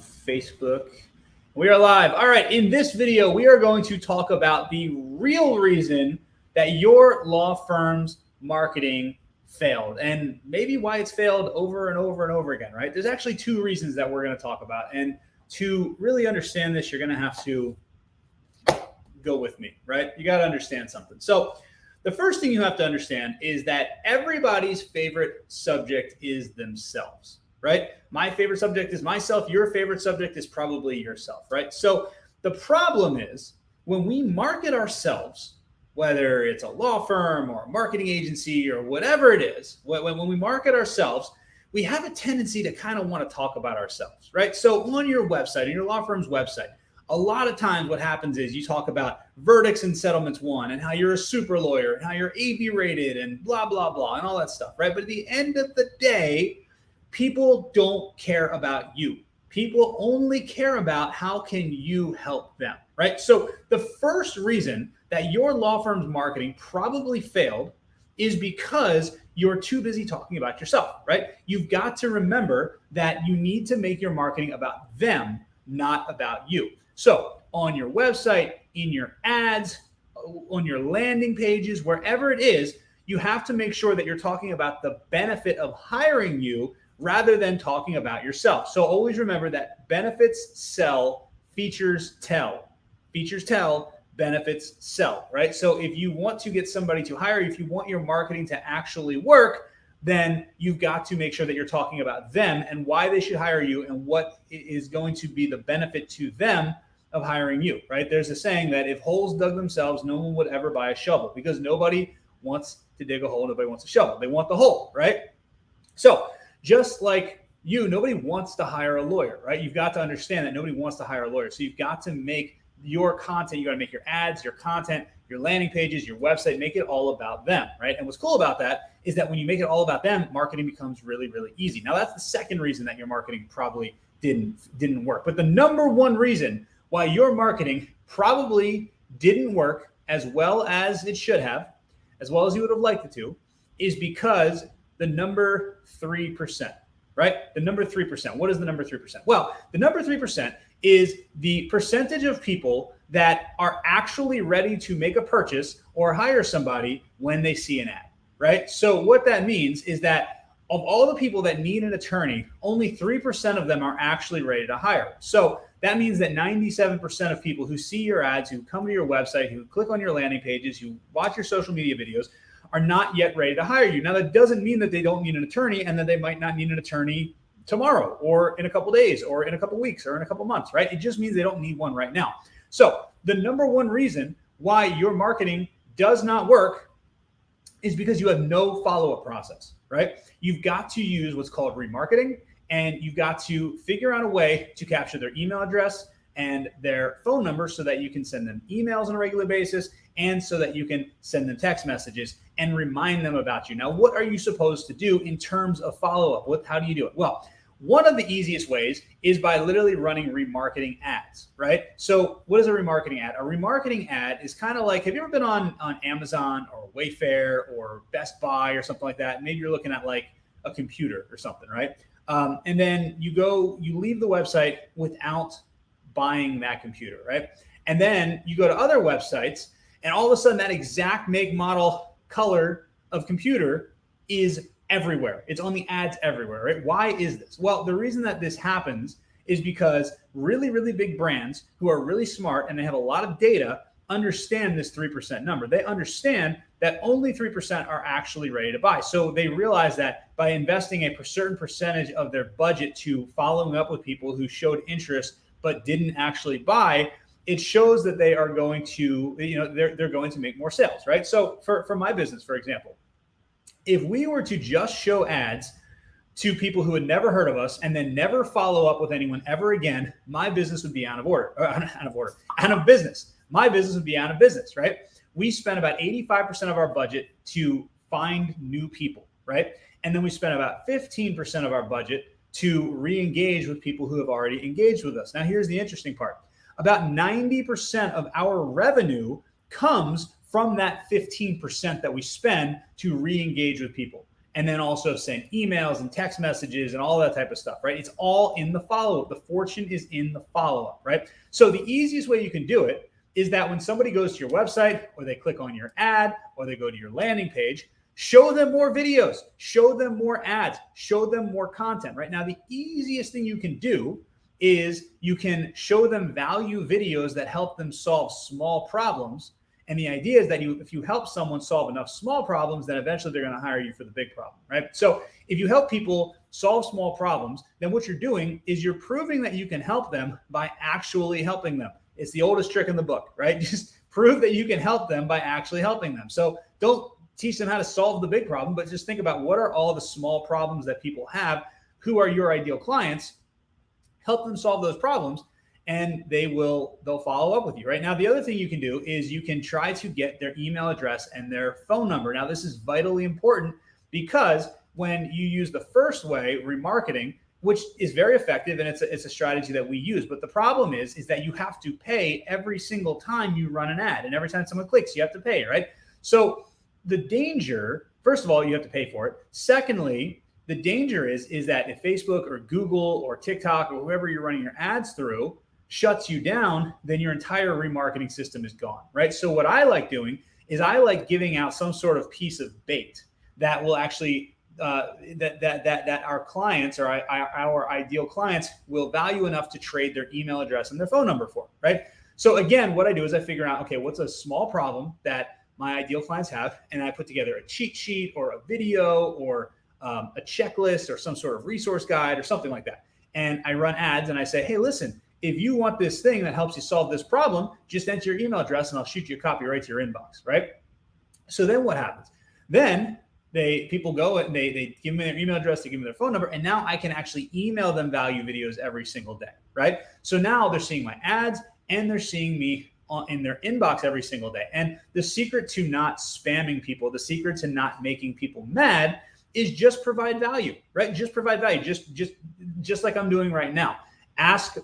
Facebook. We are live. All right, in this video, we are going to talk about the real reason that your law firm's marketing failed and maybe why it's failed over and over and over again, right? There's actually two reasons that we're going to talk about. And to really understand this, you're going to have to go with me, right? You got to understand something. So, the first thing you have to understand is that everybody's favorite subject is themselves, right? My favorite subject is myself. Your favorite subject is probably yourself, right? So the problem is when we market ourselves, whether it's a law firm or a marketing agency or whatever it is, when we market ourselves, we have a tendency to kind of want to talk about ourselves, right? So on your website, on your law firm's website, a lot of times what happens is you talk about verdicts and settlements won and how you're a super lawyer and how you're AV rated and blah, blah, blah, and all that stuff, right? But at the end of the day, people don't care about you. People only care about how can you help them, right? So the first reason that your law firm's marketing probably failed is because you're too busy talking about yourself, right? You've got to remember that you need to make your marketing about them, not about you. So on your website, in your ads, on your landing pages, wherever it is, you have to make sure that you're talking about the benefit of hiring you rather than talking about yourself. So always remember that benefits sell, features tell. Features tell, benefits sell, right? So if you want to get somebody to hire you, if you want your marketing to actually work, then you've got to make sure that you're talking about them and why they should hire you and what is going to be the benefit to them of hiring you, right? There's a saying that if holes dug themselves, no one would ever buy a shovel because nobody wants to dig a hole, nobody wants a shovel. They want the hole, right? So just like you, nobody wants to hire a lawyer, right? You've got to understand that nobody wants to hire a lawyer. So you've got to make your content, you got to make your ads, your content, your landing pages, your website, make it all about them, right? And what's cool about that is that when you make it all about them, marketing becomes really, really easy. Now that's the second reason that your marketing probably didn't work. But the number one reason why your marketing probably didn't work as well as it should have, as well as you would have liked it to, is because the number 3%, right? The number 3%. What is the number 3%? Well, the number 3% is the percentage of people that are actually ready to make a purchase or hire somebody when they see an ad, right? So what that means is that of all the people that need an attorney, only 3% of them are actually ready to hire. So that means that 97% of people who see your ads, who come to your website, who click on your landing pages, who watch your social media videos, are not yet ready to hire you. Now, that doesn't mean that they don't need an attorney and that they might not need an attorney tomorrow or in a couple days or in a couple weeks or in a couple months, right? It just means they don't need one right now. So the number one reason why your marketing does not work is because you have no follow-up process, right? You've got to use what's called remarketing, and you've got to figure out a way to capture their email address and their phone number so that you can send them emails on a regular basis and so that you can send them text messages and remind them about you. Now, what are you supposed to do in terms of follow-up? How do you do it? Well, one of the easiest ways is by literally running remarketing ads, right? So what is a remarketing ad? A remarketing ad is kind of like, have you ever been on Amazon or Wayfair or Best Buy or something like that? Maybe you're looking at like a computer or something, right? And then you leave the website without buying that computer, right? And then you go to other websites and all of a sudden that exact make, model, color of computer is everywhere. It's on the ads everywhere, right? Why is this? Well, the reason that this happens is because really, really big brands who are really smart and they have a lot of data understand this 3% number. They understand that only 3% are actually ready to buy. So they realize that by investing a certain percentage of their budget to following up with people who showed interest but didn't actually buy, it shows that they are going to, they're going to make more sales, right? So for my business, for example, if we were to just show ads to people who had never heard of us and then never follow up with anyone ever again, my business would be out of business. My business would be out of business, right? We spend about 85% of our budget to find new people, right? And then we spend about 15% of our budget to re-engage with people who have already engaged with us. Now, here's the interesting part. About 90% of our revenue comes from that 15% that we spend to re-engage with people. and then also send emails and text messages and all that type of stuff, right? It's all in the follow-up. The fortune is in the follow-up, right? So the easiest way you can do it is that when somebody goes to your website or they click on your ad or they go to your landing page, show them more videos, show them more ads, show them more content. Right now, the easiest thing you can do is you can show them value videos that help them solve small problems. And the idea is that if you help someone solve enough small problems, then eventually they're going to hire you for the big problem, right? So if you help people solve small problems, then what you're doing is you're proving that you can help them by actually helping them. It's the oldest trick in the book, right? Just prove that you can help them by actually helping them. So don't teach them how to solve the big problem, but just think about what are all the small problems that people have, who are your ideal clients, help them solve those problems, and they'll follow up with you. Right now, the other thing you can do is you can try to get their email address and their phone number. Now, this is vitally important because when you use the first way, remarketing, which is very effective and it's a strategy that we use, but the problem is that you have to pay every single time you run an ad, and every time someone clicks, you have to pay, right? So the danger, first of all, you have to pay for it. Secondly, the danger is that if Facebook or Google or TikTok or whoever you're running your ads through shuts you down, then your entire remarketing system is gone, right? So what I like doing is I like giving out some sort of piece of bait that will actually that our clients or our ideal clients will value enough to trade their email address and their phone number for, right? So again, what I do is I figure out, okay, what's a small problem that my ideal clients have, and I put together a cheat sheet or a video or a checklist or some sort of resource guide or something like that. And I run ads and I say, hey, listen, if you want this thing that helps you solve this problem, just enter your email address and I'll shoot you a copy right to your inbox, right? So then what happens? Then people go and they give me their email address, they give me their phone number, and now I can actually email them value videos every single day, right? So now they're seeing my ads and they're seeing me in their inbox every single day. And the secret to not spamming people, the secret to not making people mad is just provide value, right? Just provide value, just like I'm doing right now. Ask,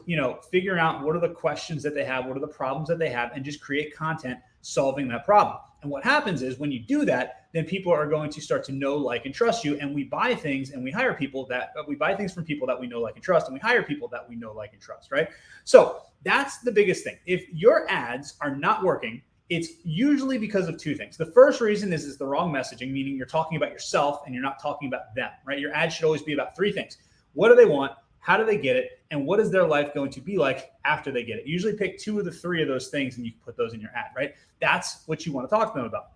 figure out what are the questions that they have, what are the problems that they have, and just create content solving that problem. And what happens is when you do that, then people are going to start to know, like, and trust you. And we buy things and we hire people we buy things from people that we know, like, and trust, and we hire people that we know, like, and trust, right? So that's the biggest thing. If your ads are not working, it's usually because of two things. The first reason is the wrong messaging, meaning you're talking about yourself and you're not talking about them, right? Your ad should always be about three things. What do they want? How do they get it? And what is their life going to be like after they get it? Usually pick two of the three of those things and you can put those in your ad, right? That's what you want to talk to them about.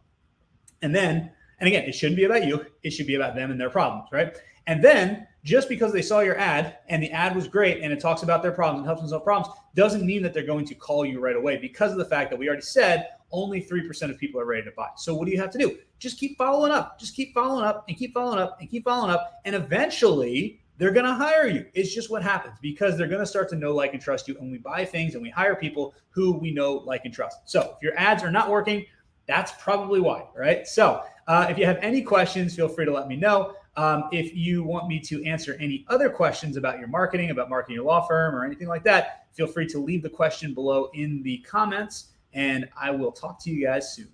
And again, it shouldn't be about you. It should be about them and their problems, right? And then just because they saw your ad and the ad was great and it talks about their problems and helps them solve problems doesn't mean that they're going to call you right away, because of the fact that we already said only 3% of people are ready to buy. So what do you have to do? Just keep following up. Just keep following up and keep following up and keep following up. And eventually they're going to hire you. It's just what happens, because they're going to start to know, like, and trust you. And we buy things and we hire people who we know, like, and trust. So if your ads are not working, that's probably why, right? So if you have any questions, feel free to let me know. If you want me to answer any other questions about your marketing, about marketing your law firm or anything like that, feel free to leave the question below in the comments, and I will talk to you guys soon.